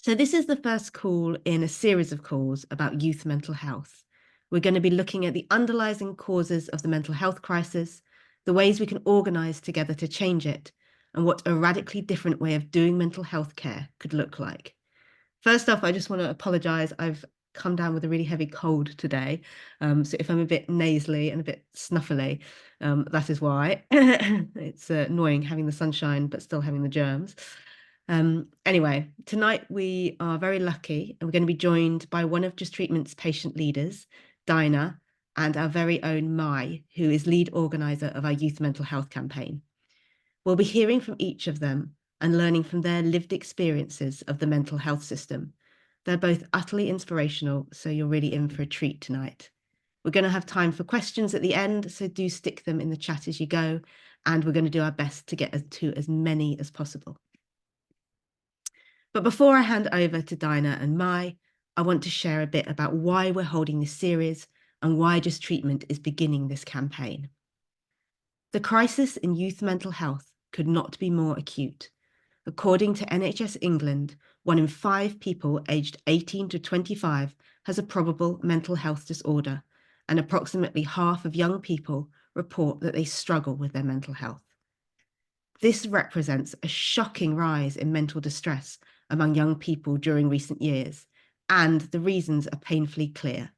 So this is the first call in a series of calls about youth mental health. We're going to be looking at the underlying causes of the mental health crisis, the ways we can organise together to change it, and what a radically different way of doing mental health care could look like. First off, I just want to apologise. I've come down with a really heavy cold today. So if I'm a bit nasally and a bit snuffly, that is why. It's annoying having the sunshine, but still having the germs. Anyway, tonight we are very lucky and we're going to be joined by one of Just Treatment's patient leaders, Dinah, and our very own Mai, who is lead organiser of our youth mental health campaign. We'll be hearing from each of them and learning from their lived experiences of the mental health system. They're both utterly inspirational, so you're really in for a treat tonight. We're going to have time for questions at the end, so do stick them in the chat as you go, and we're going to do our best to get to as many as possible. But before I hand over to Dinah and Mai, I want to share a bit about why we're holding this series and why Just Treatment is beginning this campaign. The crisis in youth mental health could not be more acute. According to NHS England, 1 in 5 people aged 18 to 25 has a probable mental health disorder, and approximately half of young people report that they struggle with their mental health. This represents a shocking rise in mental distress among young people during recent years, and the reasons are painfully clear.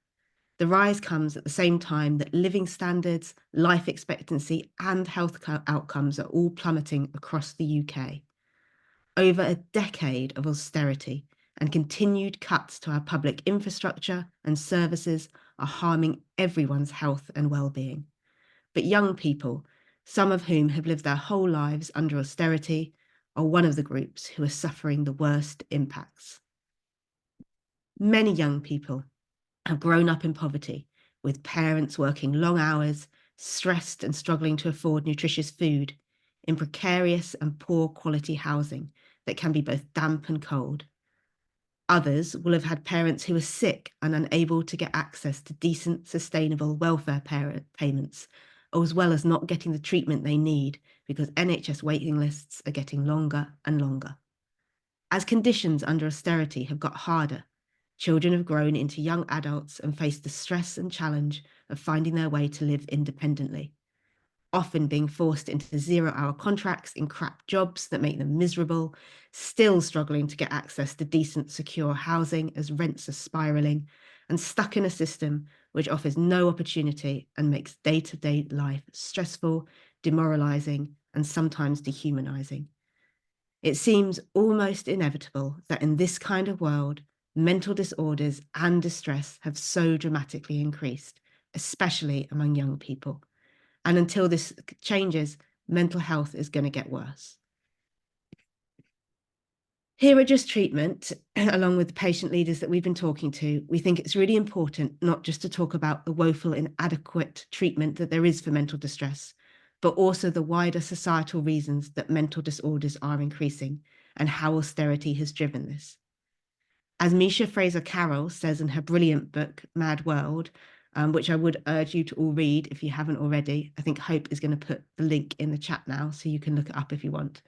The rise comes at the same time that living standards, life expectancy, and health outcomes are all plummeting across the UK. Over a decade of austerity and continued cuts to our public infrastructure and services are harming everyone's health and well-being. But young people, some of whom have lived their whole lives under austerity, are one of the groups who are suffering the worst impacts. Many young people have grown up in poverty, with parents working long hours, stressed and struggling to afford nutritious food, in precarious and poor quality housing that can be both damp and cold. Others will have had parents who are sick and unable to get access to decent, sustainable welfare payments, as well as not getting the treatment they need because NHS waiting lists are getting longer and longer. As conditions under austerity have got harder, children have grown into young adults and faced the stress and challenge of finding their way to live independently, often being forced into 0-hour contracts in crap jobs that make them miserable, still struggling to get access to decent, secure housing as rents are spiralling, and stuck in a system which offers no opportunity and makes day-to-day life stressful, demoralising, and sometimes dehumanising. It seems almost inevitable that in this kind of world, mental disorders and distress have so dramatically increased, especially among young people. And until this changes, mental health is going to get worse. Here at Just Treatment, along with the patient leaders that we've been talking to, we think it's really important not just to talk about the woeful inadequate treatment that there is for mental distress, but also the wider societal reasons that mental disorders are increasing and how austerity has driven this. As Misha Fraser-Carroll says in her brilliant book, Mad World, which I would urge you to all read if you haven't already. I think Hope is going to put the link in the chat now, so you can look it up if you want.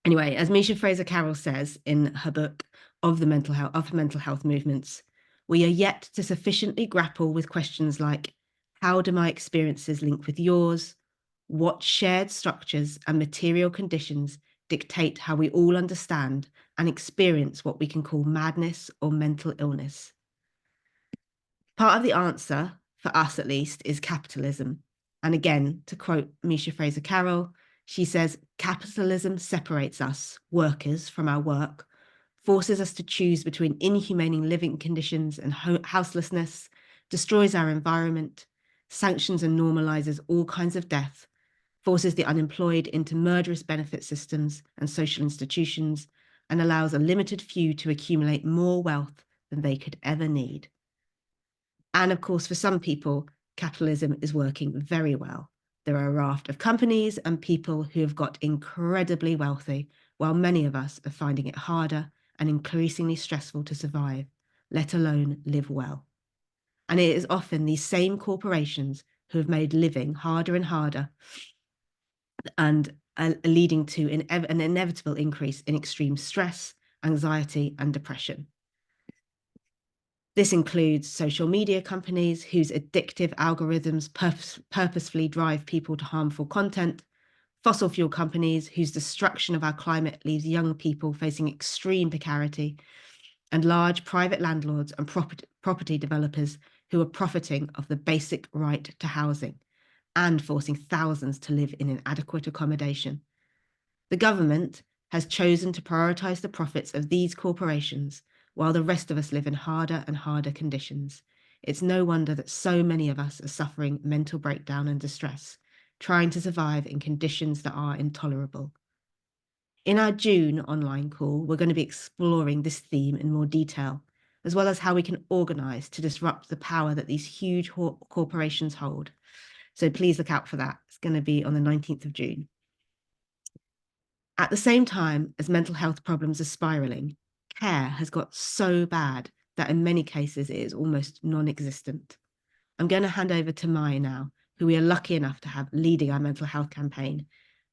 Anyway, as Misha Fraser-Carroll says in her book of mental health movements, we are yet to sufficiently grapple with questions like, how do my experiences link with yours? What shared structures and material conditions dictate how we all understand and experience what we can call madness or mental illness? Part of the answer, for us at least, is capitalism. And again, to quote Misha Fraser-Carroll, she says, capitalism separates us, workers, from our work, forces us to choose between inhumane living conditions and houselessness, destroys our environment, sanctions and normalizes all kinds of death, forces the unemployed into murderous benefit systems and social institutions, and allows a limited few to accumulate more wealth than they could ever need. And of course, for some people, capitalism is working very well. There are a raft of companies and people who have got incredibly wealthy, while many of us are finding it harder and increasingly stressful to survive, let alone live well. And it is often these same corporations who have made living harder and harder and leading to an inevitable increase in extreme stress anxiety, and depression. This includes social media companies whose addictive algorithms purposefully drive people to harmful content, fossil fuel companies whose destruction of our climate leaves young people facing extreme precarity, and large private landlords and property developers who are profiting of the basic right to housing and forcing thousands to live in inadequate accommodation. The government has chosen to prioritise the profits of these corporations while the rest of us live in harder and harder conditions. It's no wonder that so many of us are suffering mental breakdown and distress, trying to survive in conditions that are intolerable. In our June online call, we're going to be exploring this theme in more detail, as well as how we can organise to disrupt the power that these huge corporations hold. So please look out for that. It's going to be on the 19th of June. At the same time as mental health problems are spiralling, care has got so bad that in many cases it is almost non-existent. I'm going to hand over to Mai now, who we are lucky enough to have leading our mental health campaign.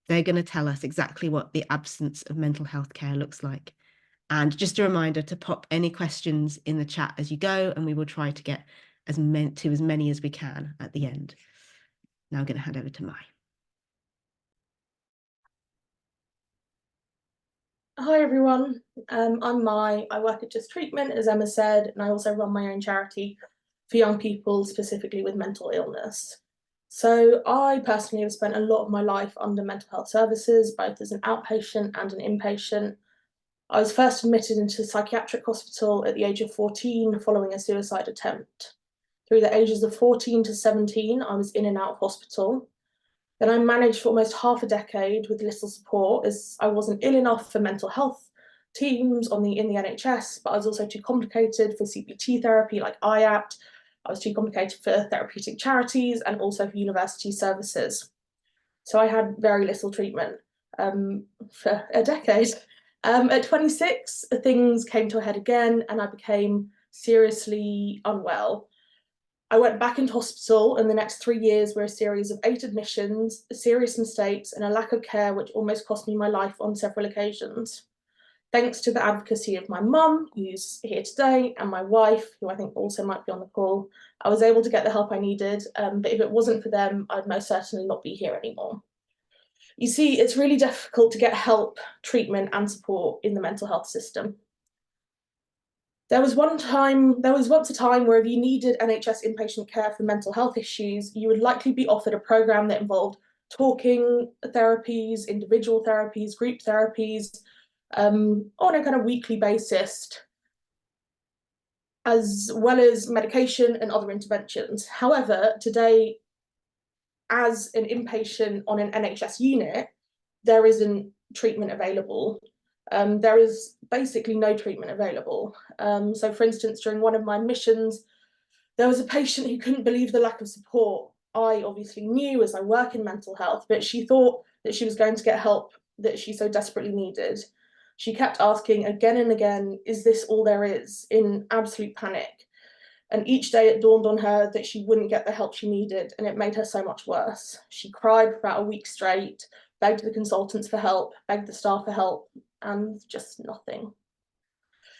They're going to tell us exactly what the absence of mental health care looks like. And just a reminder to pop any questions in the chat as you go, and we will try to get as many as we can at the end. Now I'm going to hand over to Mai. Hi everyone, I'm Mai. I work at Just Treatment, as Emma said, and I also run my own charity for young people, specifically with mental illness. So I personally have spent a lot of my life under mental health services, both as an outpatient and an inpatient. I was first admitted into a psychiatric hospital at the age of 14 following a suicide attempt. Through the ages of 14 to 17, I was in and out of hospital. Then I managed for almost half a decade with little support, as I wasn't ill enough for mental health teams in the NHS, but I was also too complicated for CBT therapy like IAPT. I was too complicated for therapeutic charities and also for university services. So I had very little treatment for a decade. At 26, things came to a head again and I became seriously unwell. I went back into hospital, and the next 3 years were a series of 8 admissions, serious mistakes, and a lack of care which almost cost me my life on several occasions. Thanks to the advocacy of my mum, who's here today, and my wife, who I think also might be on the call, I was able to get the help I needed, but if it wasn't for them, I'd most certainly not be here anymore. You see, it's really difficult to get help, treatment, and support in the mental health system. There was once a time where if you needed NHS inpatient care for mental health issues, you would likely be offered a programme that involved talking therapies, individual therapies, group therapies, on a kind of weekly basis, as well as medication and other interventions. However, today, as an inpatient on an NHS unit, there isn't treatment available. There is basically no treatment available. So for instance, during one of my admissions, there was a patient who couldn't believe the lack of support. I obviously knew, as I work in mental health, but she thought that she was going to get help that she so desperately needed. She kept asking again and again, is this all there is, in absolute panic. And each day it dawned on her that she wouldn't get the help she needed, and it made her so much worse. She cried for about a week straight, begged the consultants for help, begged the staff for help, and just nothing.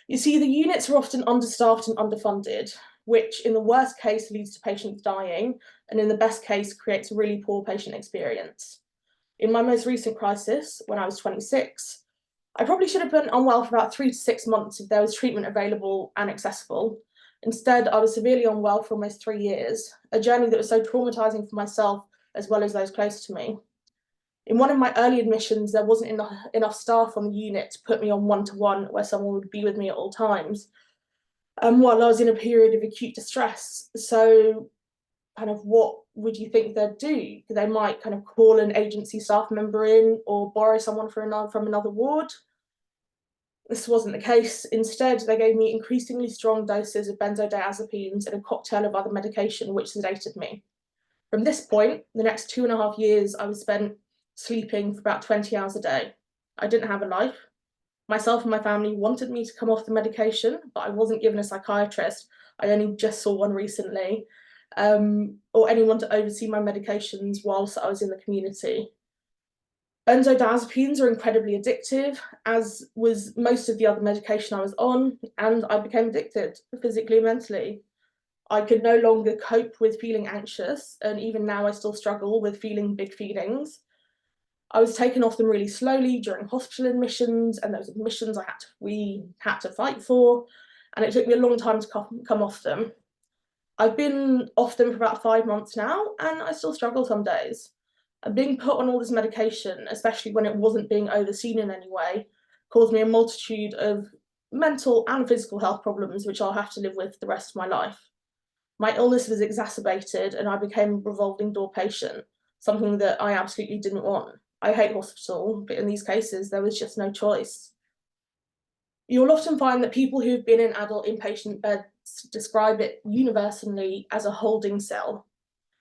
You see, the units are often understaffed and underfunded, which in the worst case leads to patients dying, and in the best case creates a really poor patient experience. In my most recent crisis, when I was 26, I probably should have been unwell for about 3 to 6 months if there was treatment available and accessible. Instead, I was severely unwell for almost 3 years, a journey that was so traumatizing for myself as well as those close to me. In one of my early admissions, there wasn't enough staff on the unit to put me on one-to-one where someone would be with me at all times, while I was in a period of acute distress. So kind of what would you think they'd do? They might kind of call an agency staff member in or borrow someone from another ward. This wasn't the case. Instead, they gave me increasingly strong doses of benzodiazepines and a cocktail of other medication which sedated me. From this point, the next 2.5 years, I was spent sleeping for about 20 hours a day. I didn't have a life. Myself and my family wanted me to come off the medication, but I wasn't given a psychiatrist. I only just saw one recently, or anyone to oversee my medications whilst I was in the community. Benzodiazepines are incredibly addictive, as was most of the other medication I was on, and I became addicted physically and mentally. I could no longer cope with feeling anxious, and even now I still struggle with feeling big feelings. I was taken off them really slowly during hospital admissions, and those admissions we had to fight for, and it took me a long time to come off them. I've been off them for about 5 months now, and I still struggle some days. And being put on all this medication, especially when it wasn't being overseen in any way, caused me a multitude of mental and physical health problems, which I'll have to live with the rest of my life. My illness was exacerbated, and I became a revolving door patient, something that I absolutely didn't want. I hate hospital, but in these cases, there was just no choice. You'll often find that people who've been in adult inpatient beds describe it universally as a holding cell.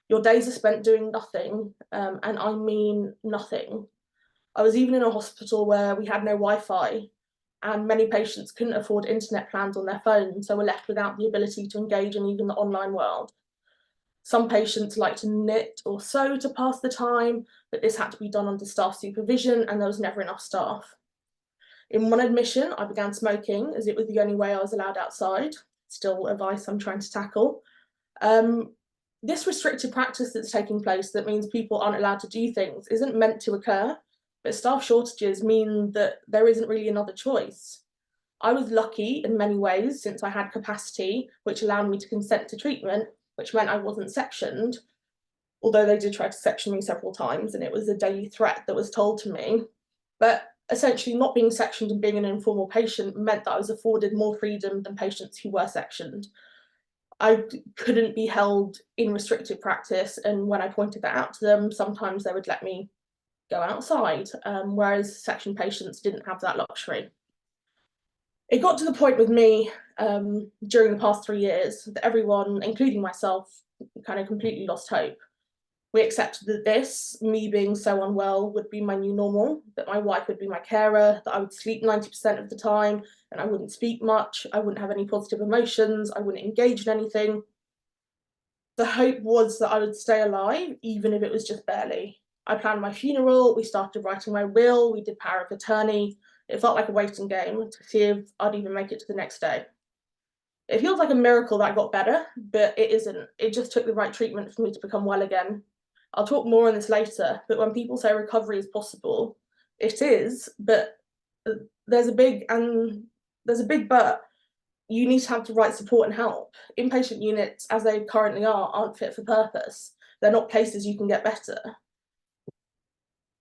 Your days are spent doing nothing, and I mean nothing. I was even in a hospital where we had no Wi-Fi, and many patients couldn't afford internet plans on their phone, so were left without the ability to engage in even the online world. Some patients like to knit or sew to pass the time, but this had to be done under staff supervision, and there was never enough staff. In one admission, I began smoking, as it was the only way I was allowed outside. Still a vice I'm trying to tackle. This restricted practice that's taking place, that means people aren't allowed to do things, isn't meant to occur, but staff shortages mean that there isn't really another choice. I was lucky in many ways, since I had capacity, which allowed me to consent to treatment, which meant I wasn't sectioned, although they did try to section me several times, and it was a daily threat that was told to me. But essentially, not being sectioned and being an informal patient meant that I was afforded more freedom than patients who were sectioned. I couldn't be held in restricted practice, and when I pointed that out to them, sometimes they would let me go outside, whereas section patients didn't have that luxury. It got to the point with me during the past 3 years that everyone, including myself, kind of completely lost hope. We accepted that this, me being so unwell, would be my new normal, that my wife would be my carer, that I would sleep 90% of the time, and I wouldn't speak much, I wouldn't have any positive emotions, I wouldn't engage in anything. The hope was that I would stay alive, even if it was just barely. I planned my funeral, we started writing my will, we did power of attorney. It felt like a waiting game to see if I'd even make it to the next day. It feels like a miracle that I got better, but it isn't. It just took the right treatment for me to become well again. I'll talk more on this later, but when people say recovery is possible, it is, but there's a big but. You need to have the right support and help. Inpatient units, as they currently are, aren't fit for purpose. They're not places you can get better.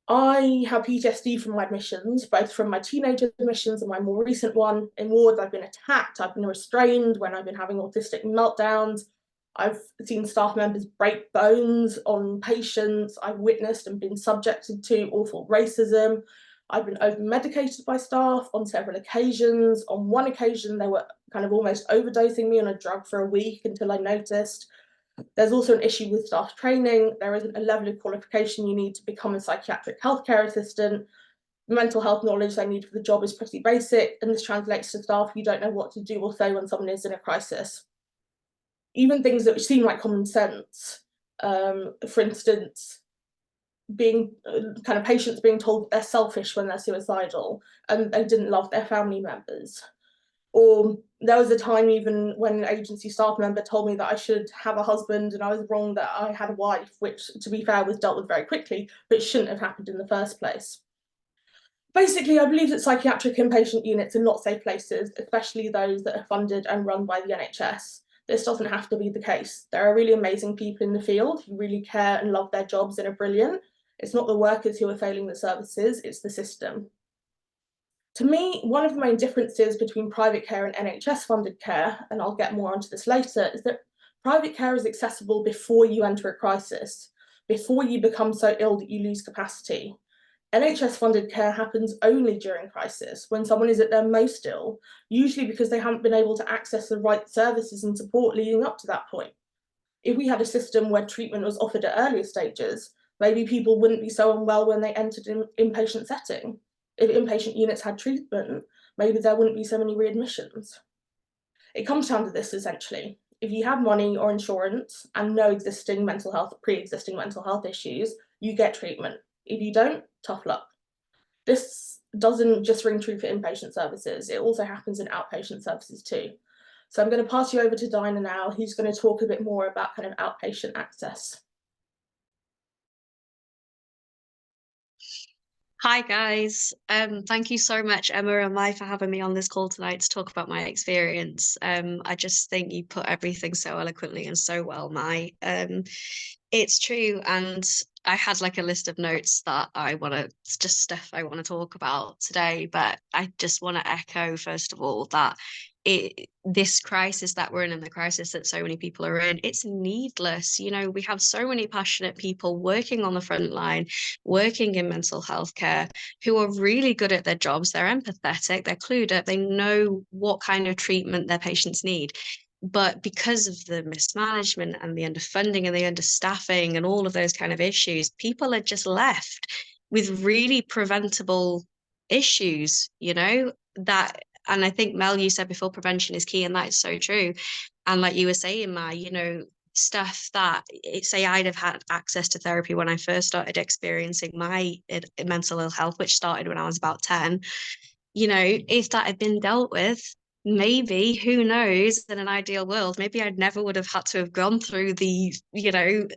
I have PTSD from my admissions, both from my teenage admissions and my more recent one. In wards, I've been attacked, I've been restrained when I've been having autistic meltdowns. I've seen staff members break bones on patients. I've witnessed and been subjected to awful racism. I've been over-medicated by staff on several occasions. On one occasion, they were kind of almost overdosing me on a drug for a week until I noticed. There's also an issue with staff training. There isn't a level of qualification you need to become a psychiatric healthcare assistant. The mental health knowledge they need for the job is pretty basic, and this translates to staff who don't know what to do or say when someone is in a crisis. Even things that seem like common sense, for instance, being kind of patients being told they're selfish when they're suicidal and they didn't love their family members. Or there was a time even when an agency staff member told me that I should have a husband, and I was wrong that I had a wife, which, to be fair, was dealt with very quickly, but shouldn't have happened in the first place. Basically, I believe that psychiatric inpatient units are not safe places, especially those that are funded and run by the NHS. This doesn't have to be the case. There are really amazing people in the field who really care and love their jobs and are brilliant. It's not the workers who are failing the services, it's the system. To me, one of the main differences between private care and NHS-funded care, and I'll get more onto this later, is that private care is accessible before you enter a crisis, before you become so ill that you lose capacity. NHS-funded care happens only during crisis, when someone is at their most ill, usually because they haven't been able to access the right services and support leading up to that point. If we had a system where treatment was offered at earlier stages, maybe people wouldn't be so unwell when they entered an inpatient setting. If inpatient units had treatment, maybe there wouldn't be so many readmissions. It comes down to this, essentially. If you have money or insurance and no pre-existing mental health issues, you get treatment. If you don't, tough luck. This doesn't just ring true for inpatient services, it also happens in outpatient services too. So I'm going to pass you over to Dinah now, who's going to talk a bit more about kind of outpatient access. Hi guys, thank you so much, Emma and Mai, for having me on this call tonight to talk about my experience. I just think you put everything so eloquently and so well, Mai. It's true, and I had like a list of notes that I want to, just stuff I want to talk about today, but I just want to echo, first of all, that this crisis that we're in and the crisis that so many people are in, it's needless. You know, we have so many passionate people working on the front line, working in mental health care, who are really good at their jobs. They're empathetic, they're clued up, they know what kind of treatment their patients need. But because of the mismanagement and the underfunding and the understaffing and all of those kind of issues, people are just left with really preventable issues, you know, that, and I think Mel, you said before, prevention is key, and that is so true. And like you were saying, Ma, you know, stuff that, say I'd have had access to therapy when I first started experiencing my mental ill health, which started when I was about 10, you know, if that had been dealt with, maybe, who knows, in an ideal world, maybe I never would have had to have gone through the, you know,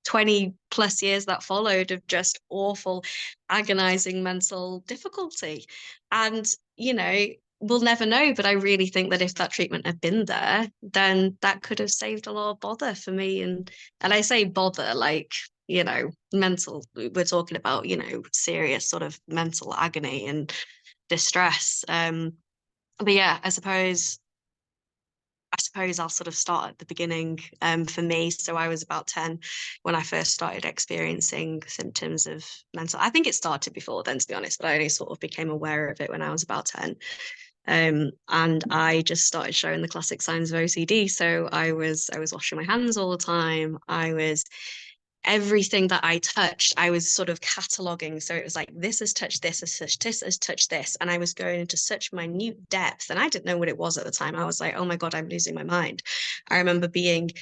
20 plus years that followed of just awful, agonizing mental difficulty. And, you know, we'll never know, but I really think that if that treatment had been there, then that could have saved a lot of bother for me. And I say bother, like, you know, mental, we're talking about, you know, serious sort of mental agony and distress. But yeah, I suppose I'll sort of start at the beginning. For me, so I was about 10 when I first started experiencing symptoms of mental. I think it started before then, to be honest, but I only sort of became aware of it when I was about 10. And I just started showing the classic signs of OCD. So I was washing my hands all the time. I was everything that I touched, I was sort of cataloging. So it was like, this has touched this has touched this. And I was going into such minute depth. And I didn't know what it was at the time. I was like, oh my God, I'm losing my mind. I remember being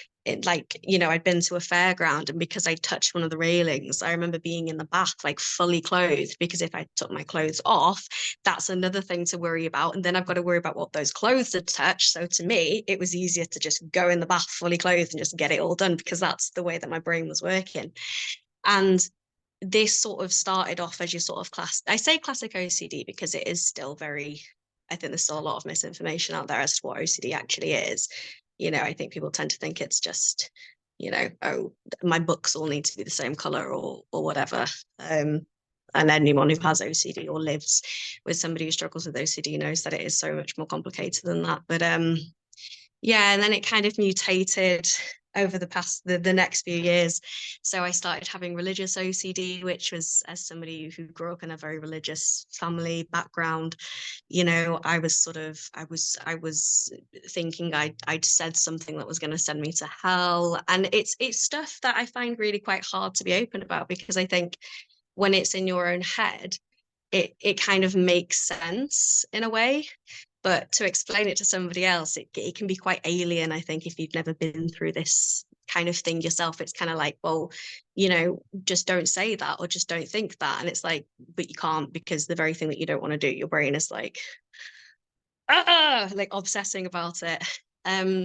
like, you know, I'd been to a fairground, and because I touched one of the railings, I remember being in the bath, like fully clothed, because if I took my clothes off, that's another thing to worry about. And then I've got to worry about what those clothes had touched. So to me, it was easier to just go in the bath fully clothed and just get it all done, because that's the way that my brain was working. And this sort of started off as your sort of I say classic OCD because it is still very, I think there's still a lot of misinformation out there as to what OCD actually is. You know, I think people tend to think it's just, you know, oh, my books all need to be the same color or whatever. And anyone who has OCD or lives with somebody who struggles with OCD knows that it is so much more complicated than that. But yeah, and then it kind of mutated over the next few years. So I started having religious OCD, which was, as somebody who grew up in a very religious family background, you know, I was thinking I'd said something that was going to send me to hell. And it's stuff that I find really quite hard to be open about, because I think when it's in your own head, it kind of makes sense in a way. But to explain it to somebody else, it can be quite alien, I think, if you've never been through this kind of thing yourself. It's kind of like, well, you know, just don't say that, or just don't think that. And it's like, but you can't, because the very thing that you don't want to do, your brain is like, like obsessing about it.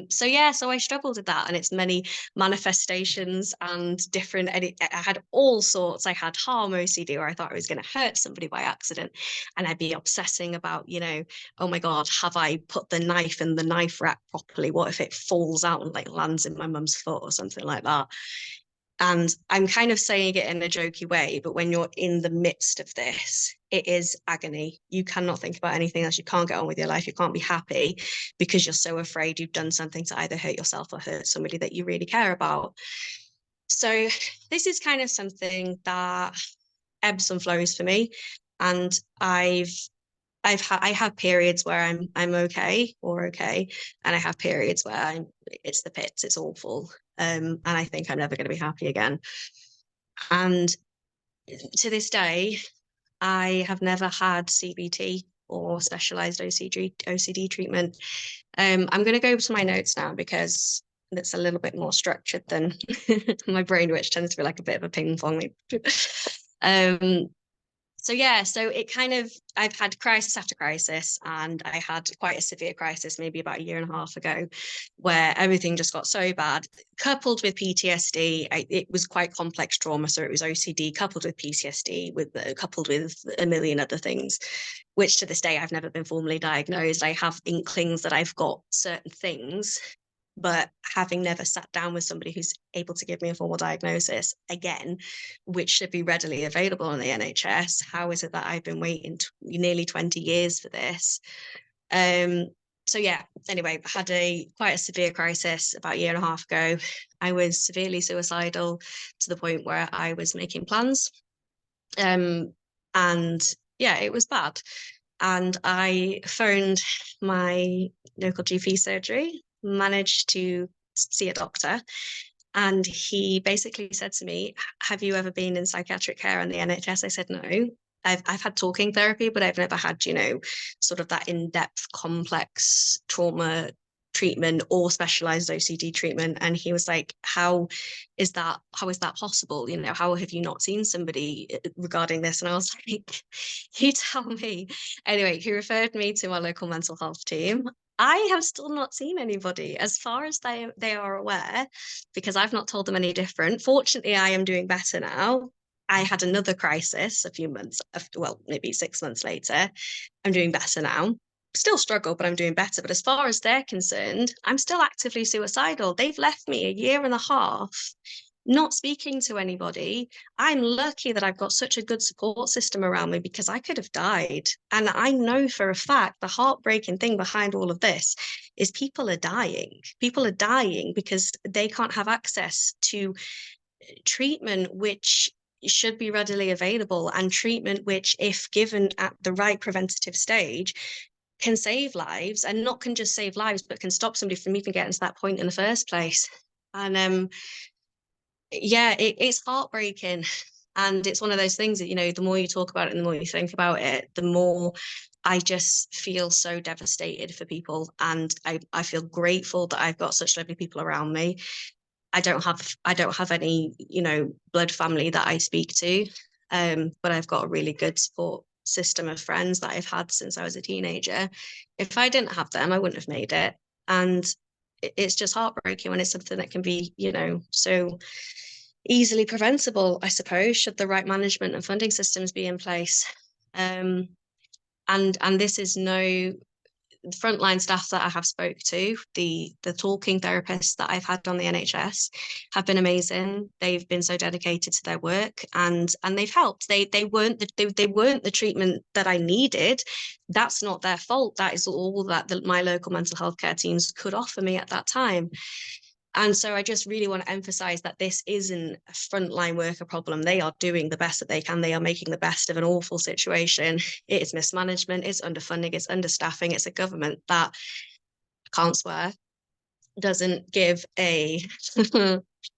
So yeah, so I struggled with that, and it's many manifestations and different, I had all sorts. I had harm OCD, where I thought I was going to hurt somebody by accident, and I'd be obsessing about, you know, oh my God, have I put the knife in the knife rack properly? What if it falls out and like lands in my mum's foot or something like that? And I'm kind of saying it in a jokey way, but when you're in the midst of this, it is agony. You cannot think about anything else. You can't get on with your life. You can't be happy, because you're so afraid you've done something to either hurt yourself or hurt somebody that you really care about. So this is kind of something that ebbs and flows for me. And I have periods where I'm okay or okay, and I have periods where it's the pits, it's awful, and I think I'm never going to be happy again. And to this day, I have never had CBT or specialized OCD treatment. I'm going to go to my notes now, because it's a little bit more structured than my brain, which tends to be like a bit of a ping pong. So yeah, so it kind of, I've had crisis after crisis, and I had quite a severe crisis maybe about a year and a half ago, where everything just got so bad, coupled with PTSD. It was quite complex trauma, so it was OCD coupled with PTSD, coupled with a million other things, which to this day I've never been formally diagnosed. I have inklings that I've got certain things, but having never sat down with somebody who's able to give me a formal diagnosis again, which should be readily available on the NHS, how is it that I've been waiting nearly 20 years for this? So yeah, anyway, I had quite a severe crisis about a year and a half ago. I was severely suicidal to the point where I was making plans. And yeah, it was bad. And I phoned my local GP surgery, managed to see a doctor, and he basically said to me, "Have you ever been in psychiatric care in the NHS?" I said, "No. I've had talking therapy, but I've never had, sort of that in-depth, complex trauma treatment or specialized OCD treatment." And he was like, how is that possible? How have you not seen somebody regarding this? And I was like, you tell me. Anyway, he referred me to my local mental health team. I have still not seen anybody, as far as they are aware, because I've not told them any different. Fortunately, I am doing better now. I had another crisis a few months, well, maybe 6 months later. I'm doing better now. Still struggle, but I'm doing better. But as far as they're concerned, I'm still actively suicidal. They've left me a year and a half not speaking to anybody. I'm lucky that I've got such a good support system around me, because I could have died. And I know for a fact the heartbreaking thing behind all of this is people are dying. People are dying because they can't have access to treatment which should be readily available, and treatment which, if given at the right preventative stage, can save lives, and not can just save lives, but can stop somebody from even getting to that point in the first place. And yeah, it's heartbreaking. And it's one of those things that, the more you talk about it and the more you think about it, the more I just feel so devastated for people. And I feel grateful that I've got such lovely people around me. I don't have any, blood family that I speak to. But I've got a really good support system of friends that I've had since I was a teenager. If I didn't have them, I wouldn't have made it. And it's just heartbreaking when it's something that can be, so easily preventable, I suppose, should the right management and funding systems be in place. And this is no frontline staff that I have spoke to, the talking therapists that I've had on the NHS have been amazing. They've been so dedicated to their work, and they've helped. They weren't the treatment that I needed. That's not their fault. That is all that my local mental health care teams could offer me at that time. And so I just really want to emphasize that this isn't a frontline worker problem. They are doing the best that they can. They are making the best of an awful situation. It is mismanagement, it's underfunding, it's understaffing. It's a government that, I can't swear, doesn't give a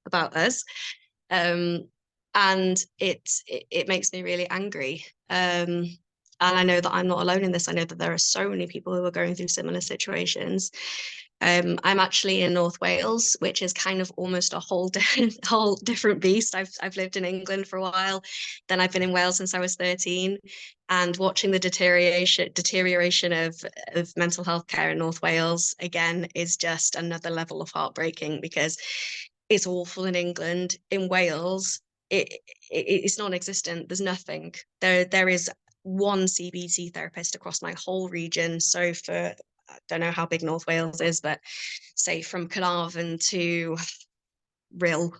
about us. And it makes me really angry. And I know that I'm not alone in this. I know that there are so many people who are going through similar situations. I'm actually in North Wales, which is kind of almost a whole different beast. I've lived in England for a while, then I've been in Wales since I was 13, and watching the deterioration of mental health care in North Wales again is just another level of heartbreaking, because it's awful in England. In Wales, it's non-existent. There's nothing. There is one CBT therapist across my whole region. So for, I don't know how big North Wales is, but say from Carnarvon to Rhyl,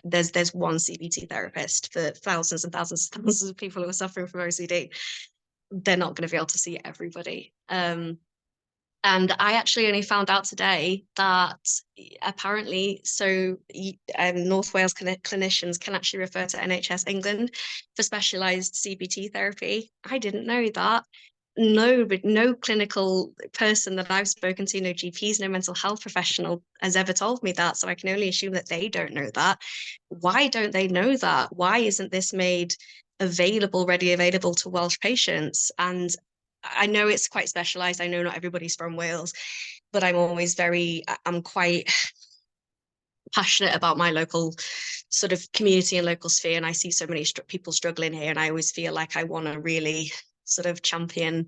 there's one CBT therapist for thousands and thousands and thousands of people who are suffering from OCD. They're not going to be able to see everybody. And I actually only found out today that apparently, North Wales clinicians can actually refer to NHS England for specialised CBT therapy. I didn't know that. No clinical person that I've spoken to, no GPs, no mental health professional has ever told me that. So I can only assume that they don't know that. Why don't they know that? Why isn't this made readily available to Welsh patients? And I know it's quite specialised. I know not everybody's from Wales, but I'm quite passionate about my local sort of community and local sphere, and I see so many people struggling here, and I always feel like I want to really sort of champion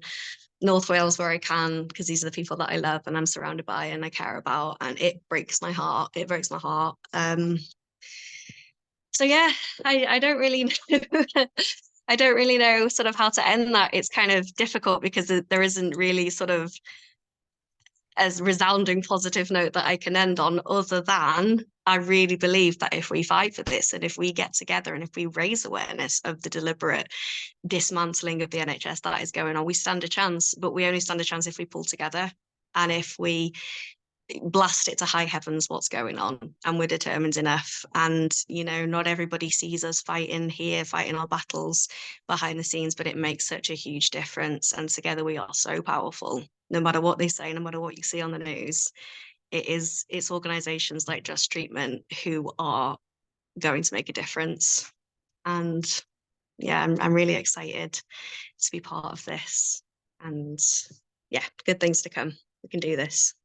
North Wales where I can, because these are the people that I love and I'm surrounded by and I care about, and it breaks my heart. It breaks my heart. So yeah, I don't really know. I don't really know sort of how to end that. It's kind of difficult because there isn't really sort of as resounding positive note that I can end on, other than I really believe that if we fight for this and if we get together and if we raise awareness of the deliberate dismantling of the NHS that is going on, we stand a chance. But we only stand a chance if we pull together and if we blast it to high heavens what's going on, and we're determined enough. And you know, not everybody sees us fighting here, fighting our battles behind the scenes, but it makes such a huge difference, and together we are so powerful. No matter what they say, no matter what you see on the news, it's organizations like Just Treatment who are going to make a difference. And yeah, I'm really excited to be part of this, and yeah, good things to come. We can do this.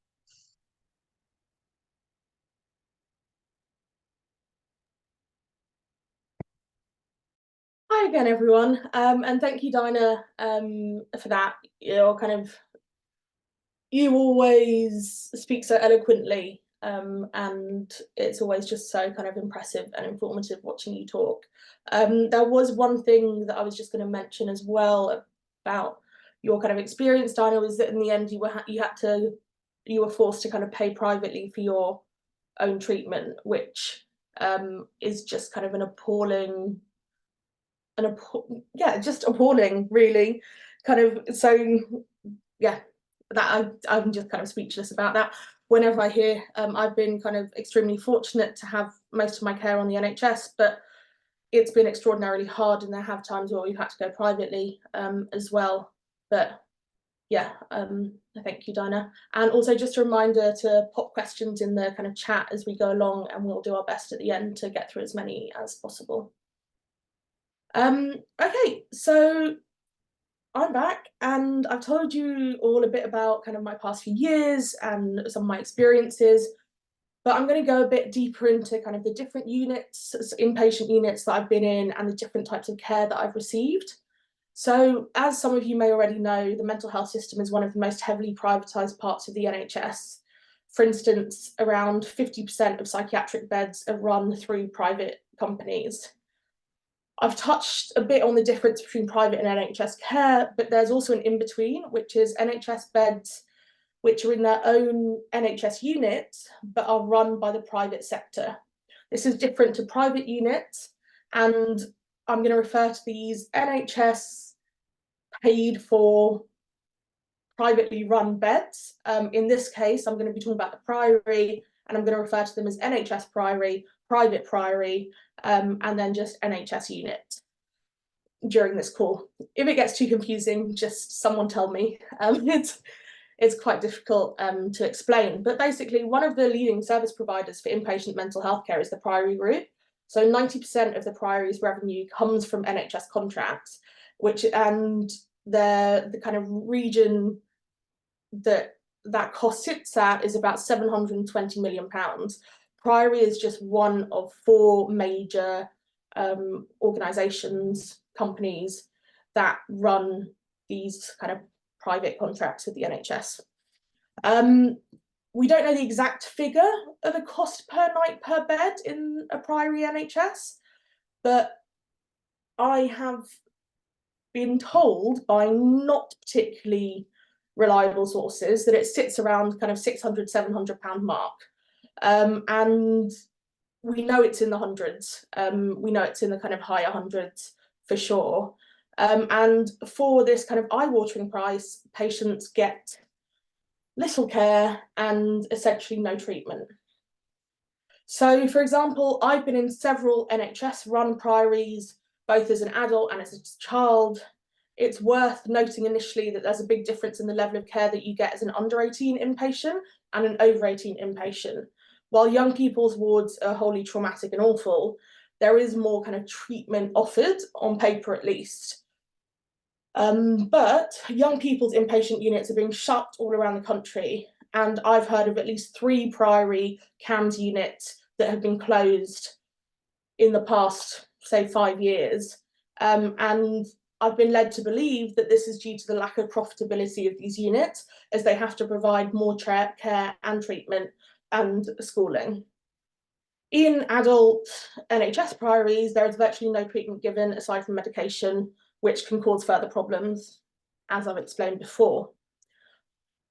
Hi again, everyone, and thank you, Dinah, for that. You always speak so eloquently, and it's always just so kind of impressive and informative watching you talk. There was one thing that I was just going to mention as well about your kind of experience, Dinah, was that in the end you were forced to kind of pay privately for your own treatment, which is just kind of just appalling, really. Kind of, so yeah, that I'm just kind of speechless about that. Whenever I hear, I've been kind of extremely fortunate to have most of my care on the NHS, but it's been extraordinarily hard, and there have times where we've had to go privately as well. But yeah, thank you, Dinah. And also just a reminder to pop questions in the kind of chat as we go along, and we'll do our best at the end to get through as many as possible. Okay, so I'm back, and I've told you all a bit about kind of my past few years and some of my experiences, but I'm going to go a bit deeper into kind of the different units, inpatient units that I've been in, and the different types of care that I've received. So, as some of you may already know, the mental health system is one of the most heavily privatised parts of the NHS. For instance, around 50% of psychiatric beds are run through private companies. I've touched a bit on the difference between private and NHS care, but there's also an in-between, which is NHS beds which are in their own NHS units, but are run by the private sector. This is different to private units, and I'm going to refer to these NHS paid for privately run beds. In this case, I'm going to be talking about the Priory, and I'm going to refer to them as NHS Priory, private Priory, and then just NHS unit during this call. If it gets too confusing, just someone tell me. It's quite difficult to explain, but basically one of the leading service providers for inpatient mental health care is the Priory Group. So 90% of the Priory's revenue comes from NHS contracts, and the kind of region that cost sits at is about £720 million. Priory is just one of four major organisations, companies that run these kind of private contracts with the NHS. We don't know the exact figure of the cost per night per bed in a Priory NHS, but I have been told by not particularly reliable sources that it sits around kind of £600, £700 mark. And we know it's in the hundreds. We know it's in the kind of higher hundreds for sure. And for this kind of eye-watering price, patients get little care and essentially no treatment. So, for example, I've been in several NHS-run Priories, both as an adult and as a child. It's worth noting initially that there's a big difference in the level of care that you get as an under 18 inpatient and an over 18 inpatient. While young people's wards are wholly traumatic and awful, there is more kind of treatment offered, on paper at least. But young people's inpatient units are being shut all around the country, and I've heard of at least 3 Priory CAMHS units that have been closed in the past, say, 5 years. And I've been led to believe that this is due to the lack of profitability of these units, as they have to provide more care and treatment and schooling. In adult NHS priories, there is virtually no treatment given aside from medication, which can cause further problems, as I've explained before.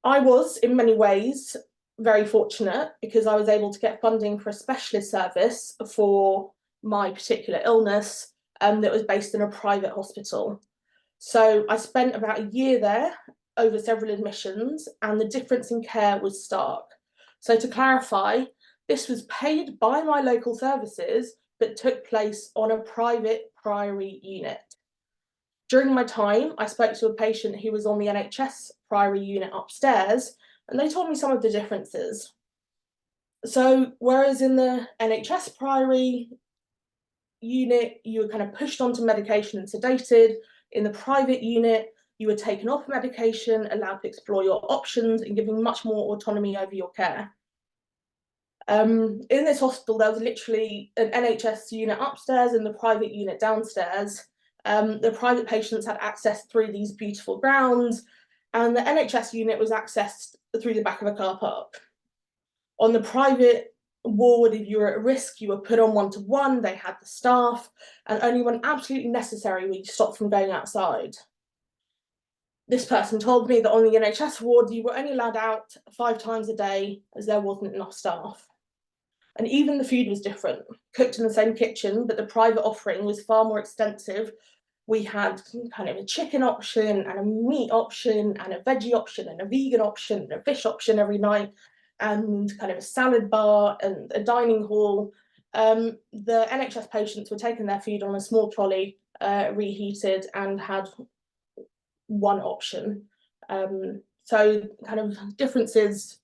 I was, in many ways, very fortunate because I was able to get funding for a specialist service for my particular illness that was based in a private hospital. So I spent about a year there over several admissions, and the difference in care was stark. So to clarify, this was paid by my local services, but took place on a private priory unit. During my time, I spoke to a patient who was on the NHS priory unit upstairs, and they told me some of the differences. So whereas in the NHS priory unit, you were kind of pushed onto medication and sedated, in the private unit, you were taken off medication, allowed to explore your options, and given much more autonomy over your care. In this hospital, there was literally an NHS unit upstairs and the private unit downstairs. The private patients had access through these beautiful grounds, and the NHS unit was accessed through the back of a car park. On the private ward, if you were at risk, you were put on one-to-one, they had the staff, and only when absolutely necessary were you stopped from going outside. This person told me that on the NHS ward, you were only allowed out 5 times a day as there wasn't enough staff. And even the food was different, cooked in the same kitchen, but the private offering was far more extensive. We had kind of a chicken option and a meat option and a veggie option and a vegan option and a fish option every night, and kind of a salad bar and a dining hall. The NHS patients were taking their food on a small trolley, reheated, and had one option. So kind of differences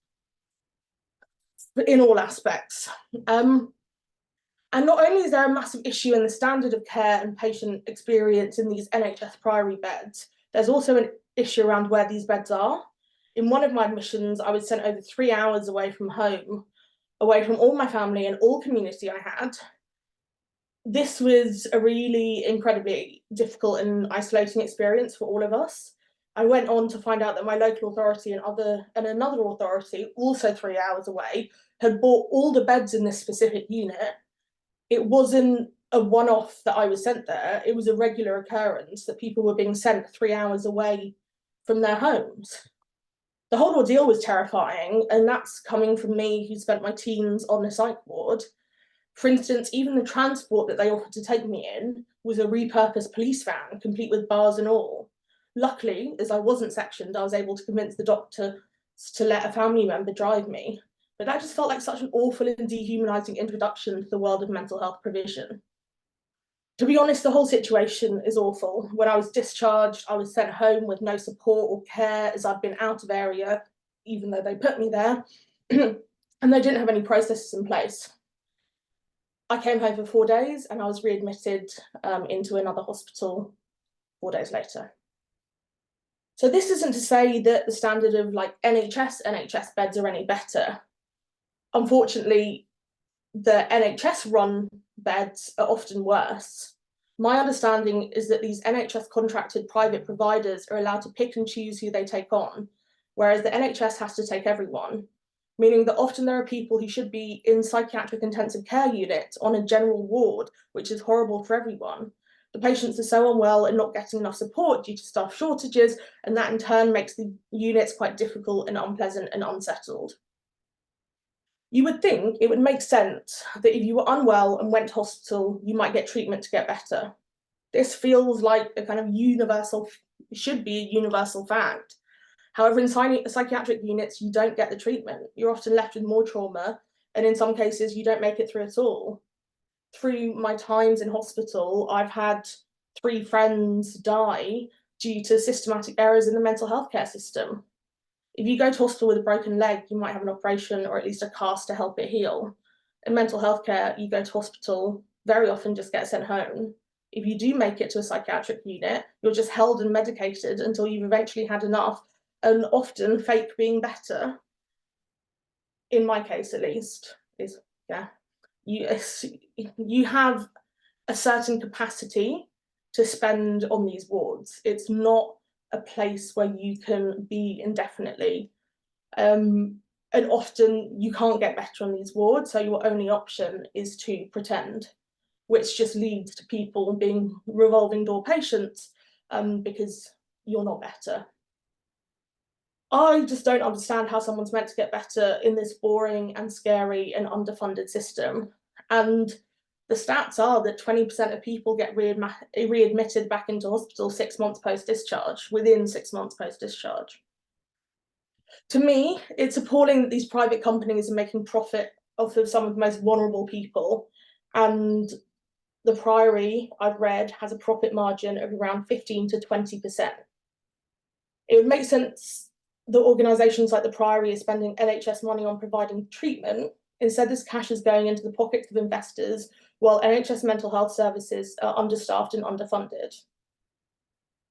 in all aspects. And not only is there a massive issue in the standard of care and patient experience in these NHS priory beds, there's also an issue around where these beds are. In one of my admissions, I was sent over 3 hours away from home, away from all my family and all community I had. This was a really incredibly difficult and isolating experience for all of us. I went on to find out that my local authority and another authority, also 3 hours away, had bought all the beds in this specific unit. It wasn't a one-off that I was sent there, it was a regular occurrence that people were being sent 3 hours away from their homes. The whole ordeal was terrifying, and that's coming from me who spent my teens on a psych ward. For instance, even the transport that they offered to take me in was a repurposed police van, complete with bars and all. Luckily, as I wasn't sectioned, I was able to convince the doctor to let a family member drive me. But that just felt like such an awful and dehumanising introduction to the world of mental health provision. To be honest, the whole situation is awful. When I was discharged, I was sent home with no support or care, as I'd been out of area, even though they put me there, and they didn't have any processes in place. I came home for 4 days and I was readmitted into another hospital 4 days later. So this isn't to say that the standard of like NHS beds are any better. Unfortunately, the NHS-run beds are often worse. My understanding is that these NHS contracted private providers are allowed to pick and choose who they take on, whereas the NHS has to take everyone, meaning that often there are people who should be in psychiatric intensive care units on a general ward, which is horrible for everyone. The patients are so unwell and not getting enough support due to staff shortages, and that in turn makes the units quite difficult and unpleasant and unsettled. You would think it would make sense that if you were unwell and went to hospital, you might get treatment to get better. This feels like a kind of should be a universal fact. However, in psychiatric units, you don't get the treatment. You're often left with more trauma, and in some cases, you don't make it through at all. Through my times in hospital, I've had 3 friends die due to systematic errors in the mental health care system. If you go to hospital with a broken leg, you might have an operation or at least a cast to help it heal. In mental health care, you go to hospital, very often just get sent home. If you do make it to a psychiatric unit, you're just held and medicated until you've eventually had enough, and often fake being better, in my case at least, you have a certain capacity to spend on these wards. It's not a place where you can be indefinitely. And often you can't get better on these wards, so your only option is to pretend, which just leads to people being revolving door patients because you're not better. I just don't understand how someone's meant to get better in this boring and scary and underfunded system. And the stats are that 20% of people get readmitted back into hospital 6 months post-discharge, within 6 months post-discharge. To me, it's appalling that these private companies are making profit off of some of the most vulnerable people. And the Priory, I've read, has a profit margin of around 15 to 20%. It would make sense that organisations like the Priory are spending NHS money on providing treatment. Instead, this cash is going into the pockets of investors, while NHS mental health services are understaffed and underfunded.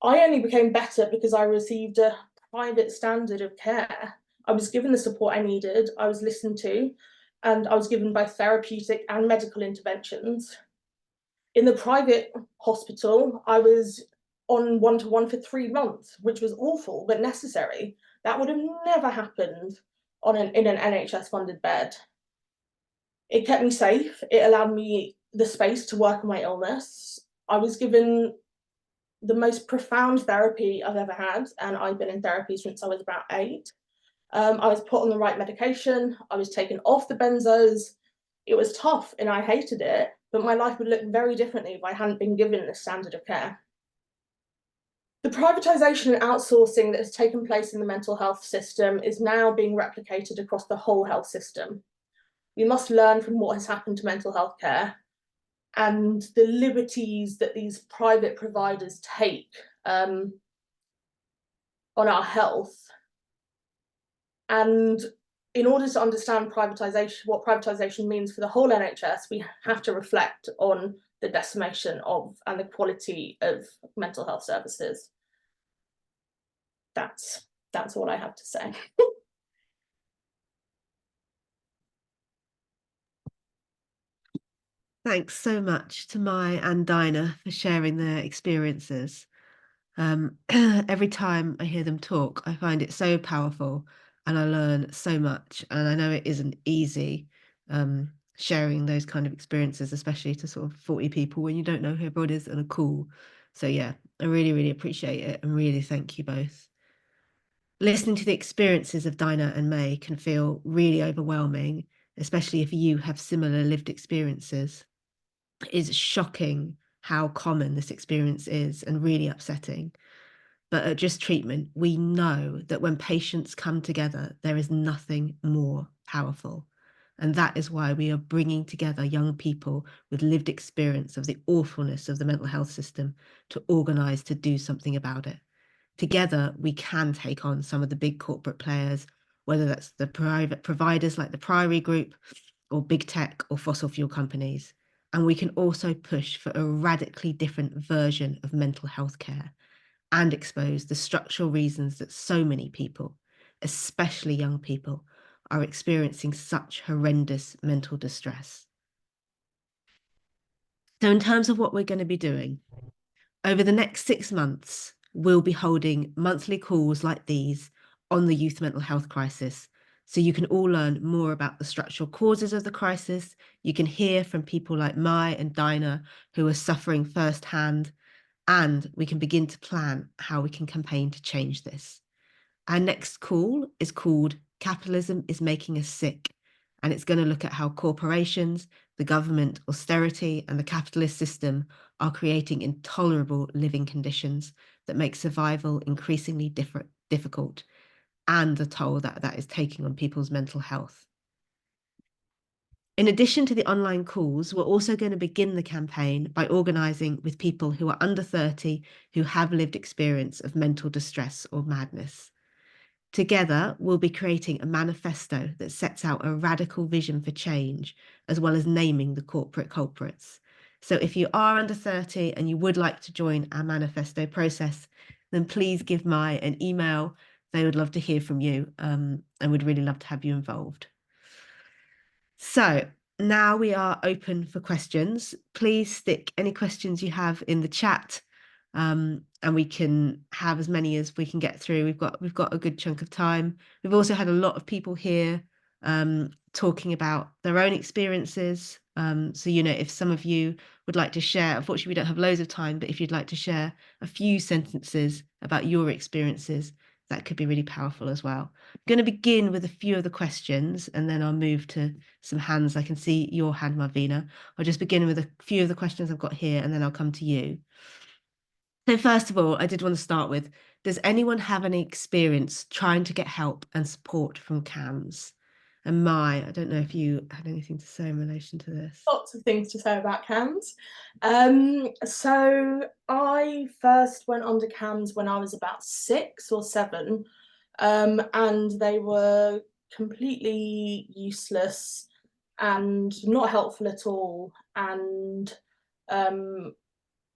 I only became better because I received a private standard of care. I was given the support I needed, I was listened to, and I was given both therapeutic and medical interventions. In the private hospital, I was on one-to-one for 3 months, which was awful but necessary. That would have never happened in an NHS-funded bed. It kept me safe. It allowed me the space to work on my illness. I was given the most profound therapy I've ever had, and I've been in therapy since I was about 8. I was put on the right medication. I was taken off the benzos. It was tough and I hated it, but my life would look very differently if I hadn't been given this standard of care. The privatisation and outsourcing that has taken place in the mental health system is now being replicated across the whole health system. We must learn from what has happened to mental health care and the liberties that these private providers take on our health. And in order to understand privatisation, what privatisation means for the whole NHS, we have to reflect on the decimation of and the quality of mental health services. That's all I have to say. Thanks so much to Mai and Dinah for sharing their experiences. Every time I hear them talk, I find it so powerful and I learn so much. And I know it isn't easy sharing those kind of experiences, especially to sort of 40 people when you don't know who everyone is on a call. So yeah, I really, really appreciate it and really thank you both. Listening to the experiences of Dinah and May can feel really overwhelming, especially if you have similar lived experiences. It's shocking how common this experience is and really upsetting. But at Just Treatment, we know that when patients come together, there is nothing more powerful. And that is why we are bringing together young people with lived experience of the awfulness of the mental health system to organise to do something about it. Together, we can take on some of the big corporate players, whether that's the private providers like the Priory Group, or big tech or fossil fuel companies. And we can also push for a radically different version of mental health care and expose the structural reasons that so many people, especially young people, are experiencing such horrendous mental distress. So in terms of what we're going to be doing, over the next 6 months, we'll be holding monthly calls like these on the youth mental health crisis. So you can all learn more about the structural causes of the crisis. You can hear from people like Mai and Dinah who are suffering firsthand, and we can begin to plan how we can campaign to change this. Our next call is called Capitalism is Making Us Sick, and it's going to look at how corporations, the government, austerity, and the capitalist system are creating intolerable living conditions that make survival increasingly difficult, and the toll that is taking on people's mental health. In addition to the online calls, we're also going to begin the campaign by organising with people who are under 30 who have lived experience of mental distress or madness. Together, we'll be creating a manifesto that sets out a radical vision for change, as well as naming the corporate culprits. So if you are under 30 and you would like to join our manifesto process, then please give Mai an email. They would love to hear from you and would really love to have you involved. So now we are open for questions. Please stick any questions you have in the chat, and we can have as many as we can get through. We've got a good chunk of time. We've also had a lot of people here talking about their own experiences. So, you know, if some of you would like to share, unfortunately, we don't have loads of time, but if you'd like to share a few sentences about your experiences, that could be really powerful as well. I'm going to begin with a few of the questions, and then I'll move to some hands. I can see your hand, Marvina. I'll just begin with a few of the questions I've got here, and then I'll come to you. So first of all, I did want to start with, does anyone have any experience trying to get help and support from CAMHS? And I don't know if you had anything to say in relation to this. Lots of things to say about CAMHS. So I first went under CAMHS when I was about 6 or 7, and they were completely useless and not helpful at all. And I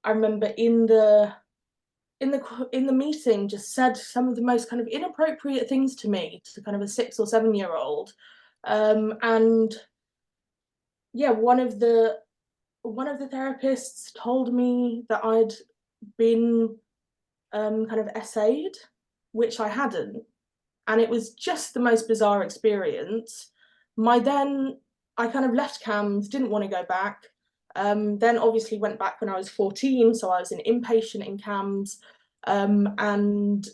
remember in the meeting just said some of the most kind of inappropriate things to me, to kind of a 6 or 7-year-old. And yeah, one of the therapists told me that I'd been kind of essayed, which I hadn't. And it was just the most bizarre experience. I kind of left CAMHS, didn't want to go back. Then obviously went back when I was 14, so I was an inpatient in CAMHS. And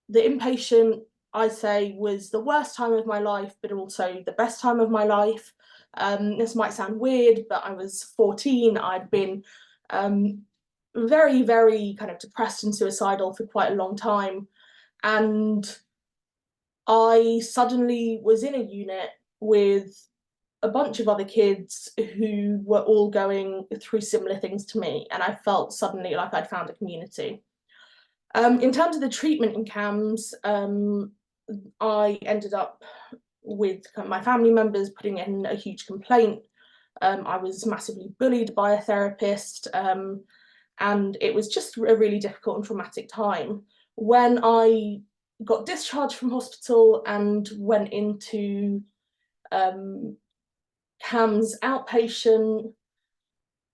the inpatient, I say, was the worst time of my life, but also the best time of my life. This might sound weird, but I was 14. I'd been very, very kind of depressed and suicidal for quite a long time. And I suddenly was in a unit with a bunch of other kids who were all going through similar things to me. And I felt suddenly like I'd found a community. In terms of the treatment in CAMHS, I ended up with my family members putting in a huge complaint. I was massively bullied by a therapist, and it was just a really difficult and traumatic time. When I got discharged from hospital and went into CAMHS outpatient,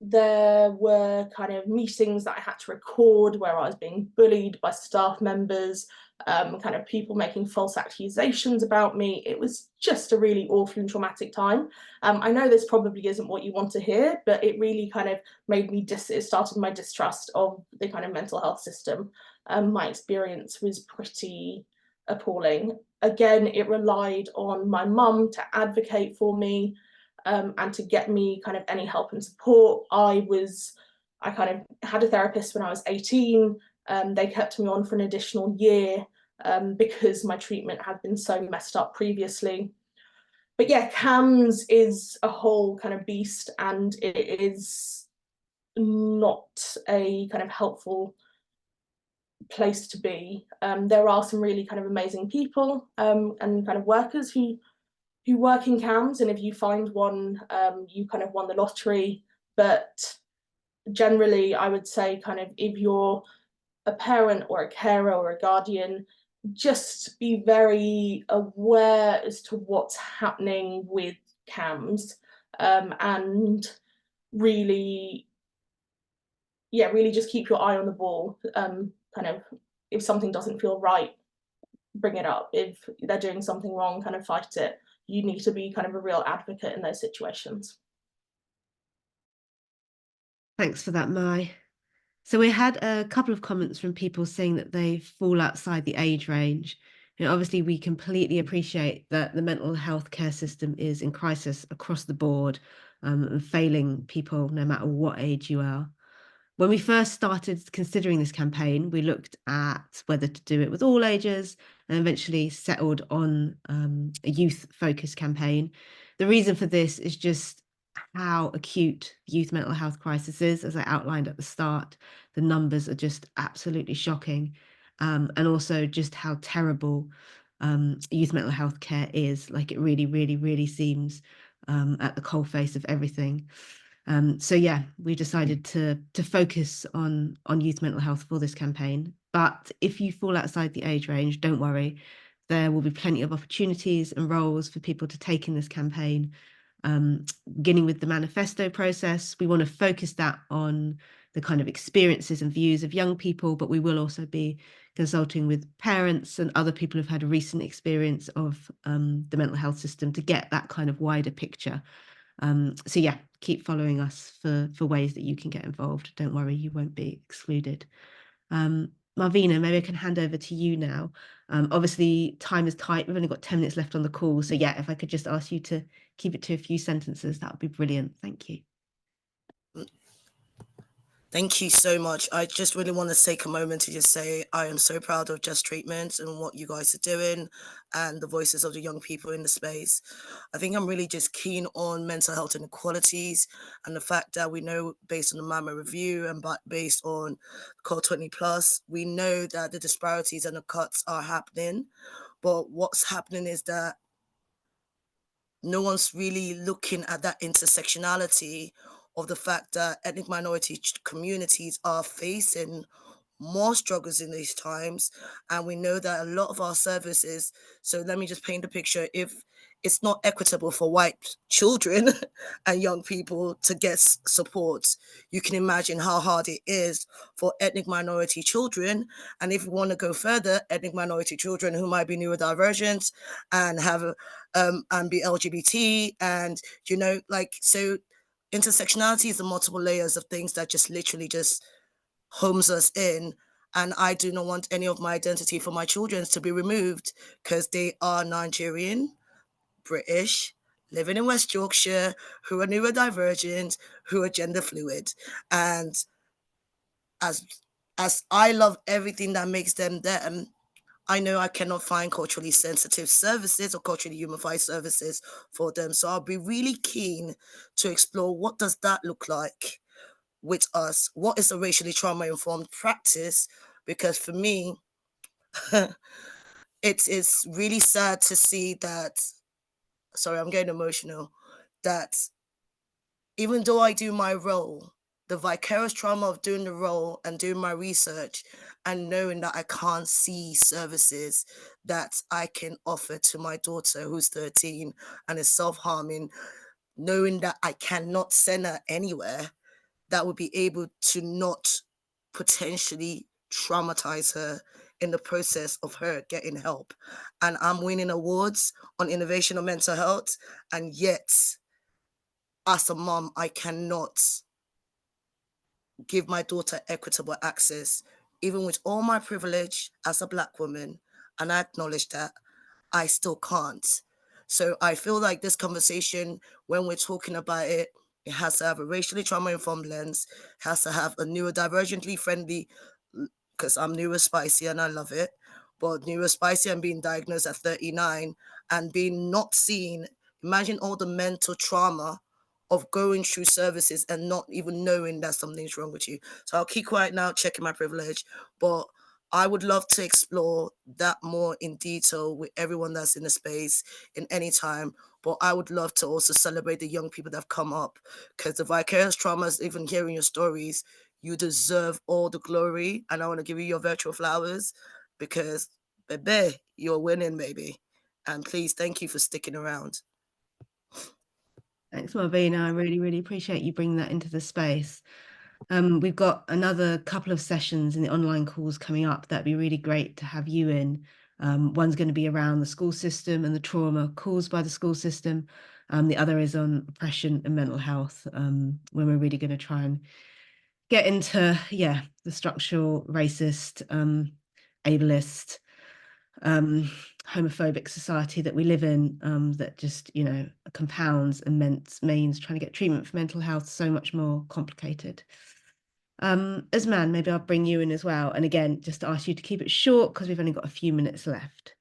there were kind of meetings that I had to record where I was being bullied by staff members, kind of people making false accusations about me. It was just a really awful and traumatic time. I know this probably isn't what you want to hear, but it really kind of made me it started my distrust of the kind of mental health system. My experience was pretty appalling. Again, it relied on my mum to advocate for me, and to get me kind of any help and support. I kind of had a therapist when I was 18. They kept me on for an additional year because my treatment had been so messed up previously. But yeah, CAMHS is a whole kind of beast, and it is not a kind of helpful place to be. There are some really kind of amazing people and kind of workers who work in CAMHS, and if you find one, you kind of won the lottery. But generally, I would say kind of if you're a parent or a carer or a guardian, just be very aware as to what's happening with CAMHS, and really just keep your eye on the ball. Kind of if something doesn't feel right, bring it up. If they're doing something wrong, kind of fight it. You need to be kind of a real advocate in those situations. Thanks for that, Mai. So we had a couple of comments from people saying that they fall outside the age range. You know, obviously, we completely appreciate that the mental health care system is in crisis across the board, and failing people no matter what age you are. When we first started considering this campaign, we looked at whether to do it with all ages and eventually settled on a youth-focused campaign. The reason for this is just how acute youth mental health crisis is. As I outlined at the start, the numbers are just absolutely shocking, and also just how terrible youth mental health care is. Like, it really, really, really seems at the coalface of everything. So yeah, we decided to focus on youth mental health for this campaign. But if you fall outside the age range, don't worry. There will be plenty of opportunities and roles for people to take in this campaign. beginning with the manifesto process. We want to focus that on the kind of experiences and views of young people, but we will also be consulting with parents and other people who've had a recent experience of the mental health system to get that kind of wider picture. So yeah, keep following us for ways that you can get involved. Don't worry, you won't be excluded. Marvina, maybe I can hand over to you now. Obviously, time is tight. We've only got 10 minutes left on the call. So yeah, if I could just ask you to keep it to a few sentences, that would be brilliant. Thank you. Thank you so much. I just really want to take a moment to just say I am so proud of Just Treatment and what you guys are doing and the voices of the young people in the space. I think I'm really just keen on mental health inequalities and the fact that we know based on the MAMA review and based on Core 20 Plus, we know that the disparities and the cuts are happening. But what's happening is that no one's really looking at that intersectionality of the fact that ethnic minority communities are facing more struggles in these times. And we know that a lot of our services, so let me just paint the picture, if it's not equitable for white children and young people to get support, you can imagine how hard it is for ethnic minority children. And if we want to go further, ethnic minority children who might be neurodivergent and have and be LGBT, and so intersectionality is the multiple layers of things that just literally just homes us in. And I do not want any of my identity for my children to be removed because they are Nigerian, British, living in West Yorkshire, who are neurodivergent, who are gender fluid. And as I love everything that makes them them, I know I cannot find culturally sensitive services or culturally unified services for them. So I'll be really keen to explore what does that look like with us? What is a racially trauma-informed practice? Because for me, it is really sad to see that, sorry, I'm getting emotional, that even though I do my role, the vicarious trauma of doing the role and doing my research and knowing that I can't see services that I can offer to my daughter who's 13 and is self-harming, knowing that I cannot send her anywhere that would be able to not potentially traumatize her in the process of her getting help. And I'm winning awards on innovation of mental health, and yet as a mom, I cannot give my daughter equitable access, even with all my privilege as a Black woman, and I acknowledge that, I still can't. So I feel like this conversation, when we're talking about it, it has to have a racially trauma-informed lens, has to have a neurodivergently friendly, because I'm neurospicy and I love it, but neurospicy and being diagnosed at 39 and being not seen, imagine all the mental trauma of going through services and not even knowing that something's wrong with you. So I'll keep quiet now, checking my privilege, but I would love to explore that more in detail with everyone that's in the space in any time. But I would love to also celebrate the young people that have come up, because the vicarious traumas, even hearing your stories, you deserve all the glory. And I want to give you your virtual flowers because, baby, you're winning, baby. And please, thank you for sticking around. Thanks, Marvina. I really, really appreciate you bringing that into the space. We've got another couple of sessions in the online calls coming up. That'd be really great to have you in. One's going to be around the school system and the trauma caused by the school system. The other is on oppression and mental health, when we're really going to try and get into, the structural racist, ableist, homophobic society that we live in, that just, compounds and means trying to get treatment for mental health so much more complicated. Usman, maybe I'll bring you in as well. And again, just to ask you to keep it short because we've only got a few minutes left.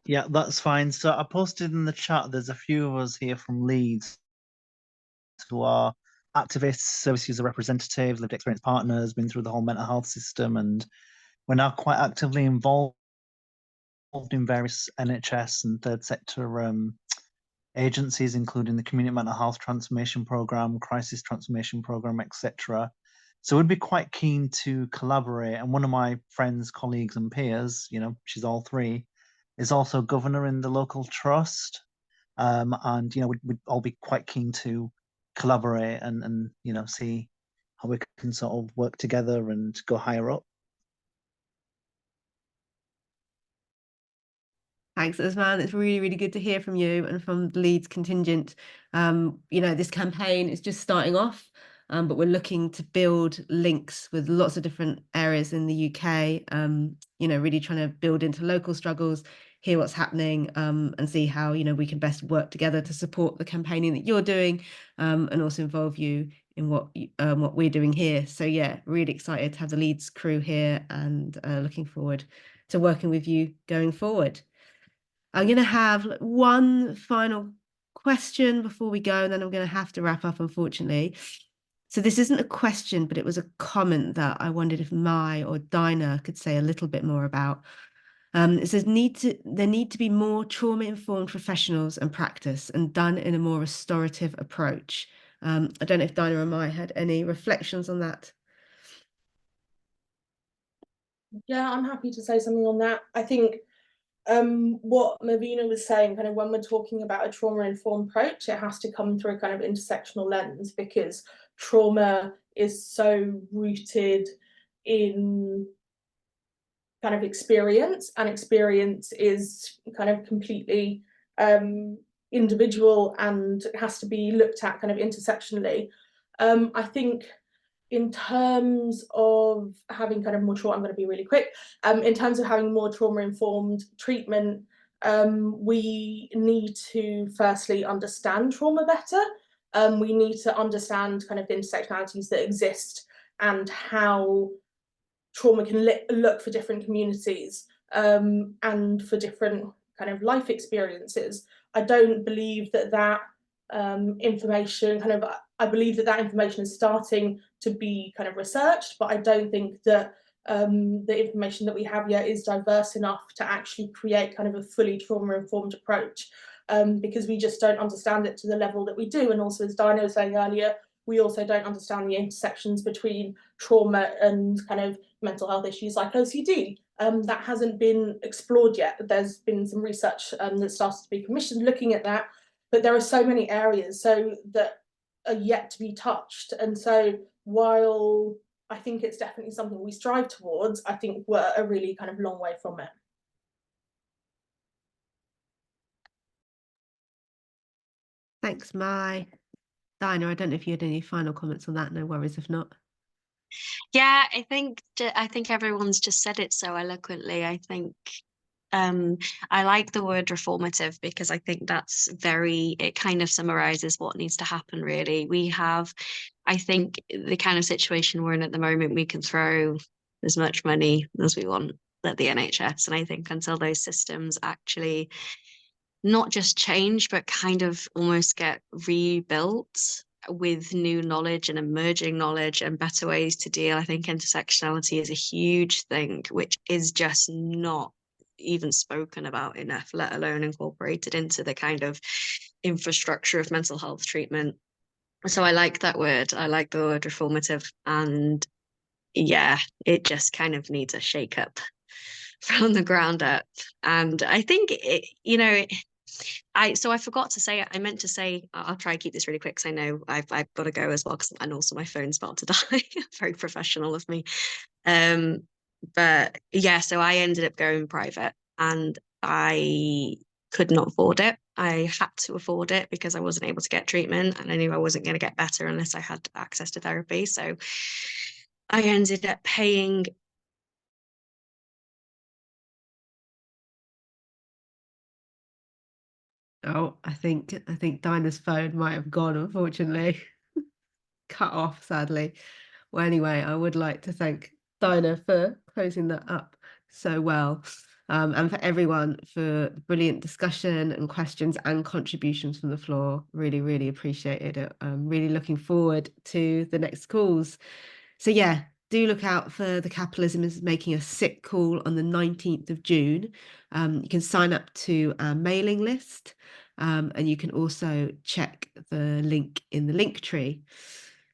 Yeah, that's fine. So I posted in the chat, there's a few of us here from Leeds who are activists, service user representatives, lived experience partners, been through the whole mental health system, and we're now quite actively involved in various NHS and third sector agencies, including the Community Mental Health Transformation Programme, Crisis Transformation Programme, etc. So we'd be quite keen to collaborate. And one of my friends, colleagues and peers, she's all three, is also governor in the local trust. And we'd all be quite keen to collaborate and see how we can sort of work together and go higher up. Thanks, Usman. It's really, really good to hear from you and from the Leeds contingent. This campaign is just starting off, but we're looking to build links with lots of different areas in the UK, really trying to build into local struggles, hear what's happening, and see how, we can best work together to support the campaigning that you're doing, and also involve you in what we're doing here. So yeah, really excited to have the Leeds crew here, and looking forward to working with you going forward. I'm going to have one final question before we go, and then I'm going to have to wrap up, unfortunately. So this isn't a question, but it was a comment that I wondered if Mai or Dinah could say a little bit more about. It says there need to be more trauma-informed professionals and practice, and done in a more restorative approach. I don't know if Dinah or Mai had any reflections on that. Yeah, I'm happy to say something on that. I think what Mavina was saying, kind of when we're talking about a trauma-informed approach, it has to come through a kind of intersectional lens, because trauma is so rooted in kind of experience, and experience is kind of completely individual and has to be looked at kind of intersectionally. I think in terms of having kind of more trauma, I'm going to be really quick. In terms of having more trauma-informed treatment, we need to firstly understand trauma better. We need to understand kind of the intersectionalities that exist and how trauma can look for different communities, and for different kind of life experiences. I don't believe that information I believe that information is starting to be kind of researched, but I don't think that the information that we have yet is diverse enough to actually create kind of a fully trauma-informed approach, because we just don't understand it to the level that we do. And also, as Dinah was saying earlier, we also don't understand the intersections between trauma and kind of mental health issues like OCD. That hasn't been explored yet. There's been some research that started to be commissioned looking at that, but there are so many areas that are yet to be touched. And so while I think it's definitely something we strive towards, I think we're a really kind of long way from it. Thanks, Mai. Dinah, I don't know if you had any final comments on that. No worries if not. Yeah, I think everyone's just said it so eloquently. I think I like the word reformative, because I think it kind of summarizes what needs to happen, really. I think the kind of situation we're in at the moment, we can throw as much money as we want at the NHS. And I think until those systems actually not just change, but kind of almost get rebuilt with new knowledge and emerging knowledge and better ways to deal. I think intersectionality is a huge thing, which is just not even spoken about enough, let alone incorporated into the kind of infrastructure of mental health treatment. So I like that word. I like the word reformative. And yeah, it just kind of needs a shake up from the ground up. And I think I forgot to say, I meant to say, I'll try and keep this really quick because I know I've got to go as well, and also my phone's about to die. Very professional of me. But yeah, so I ended up going private, and I could not afford it. I had to afford it because I wasn't able to get treatment, and I knew I wasn't going to get better unless I had access to therapy. So I ended up paying. Oh, I think Dinah's phone might have gone, unfortunately. Cut off, sadly. Well, anyway, I would like to thank Dinah for closing that up so well, and for everyone for brilliant discussion and questions and contributions from the floor. Really, really appreciated it. I'm really looking forward to the next calls. So yeah, do look out for the Capitalism is Making a Sick call on the 19th of June. You can sign up to our mailing list, and you can also check the link in the link tree.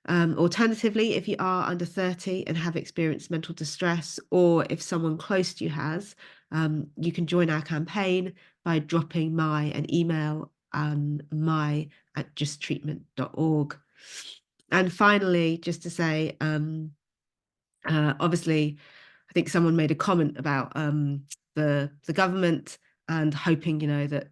Alternatively, if you are under 30 and have experienced mental distress, or if someone close to you has, you can join our campaign by dropping Mai an email and my@justtreatment.org. And finally, just to say, obviously, I think someone made a comment about the government and hoping, you know, that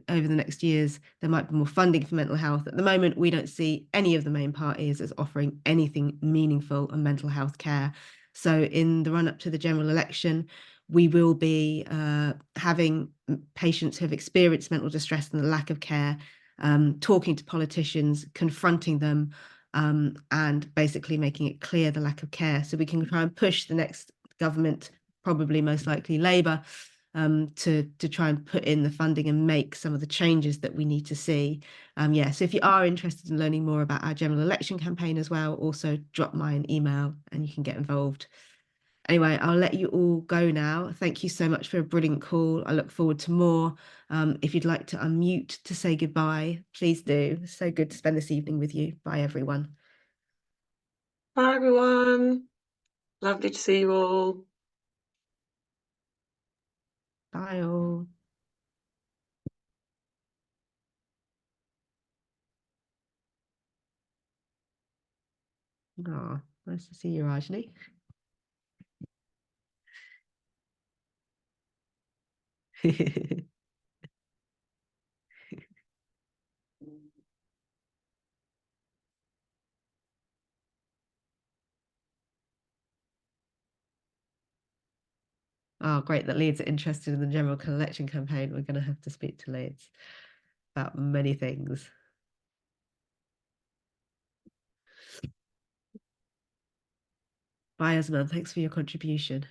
over the next years there might be more funding for mental health. At the moment, we don't see any of the main parties as offering anything meaningful on mental health care. So in the run up to the general election, we will be having patients who have experienced mental distress and the lack of care, talking to politicians, confronting them, and basically making it clear the lack of care, so we can try and push the next government, probably most likely Labour, to try and put in the funding and make some of the changes that we need to see. Yeah, so if you are interested in learning more about our general election campaign as well, also drop me an email and you can get involved. Anyway, I'll let you all go now. Thank you so much for a brilliant call. I look forward to more. If you'd like to unmute to say goodbye, please do. So good to spend this evening with you. Bye, everyone. Bye, everyone. Lovely to see you all. Bye, all. Oh, nice to see you, Rajni. Oh, great that Leeds are interested in the general election campaign. We're going to have to speak to Leeds about many things. Bye, Asman. Thanks for your contribution.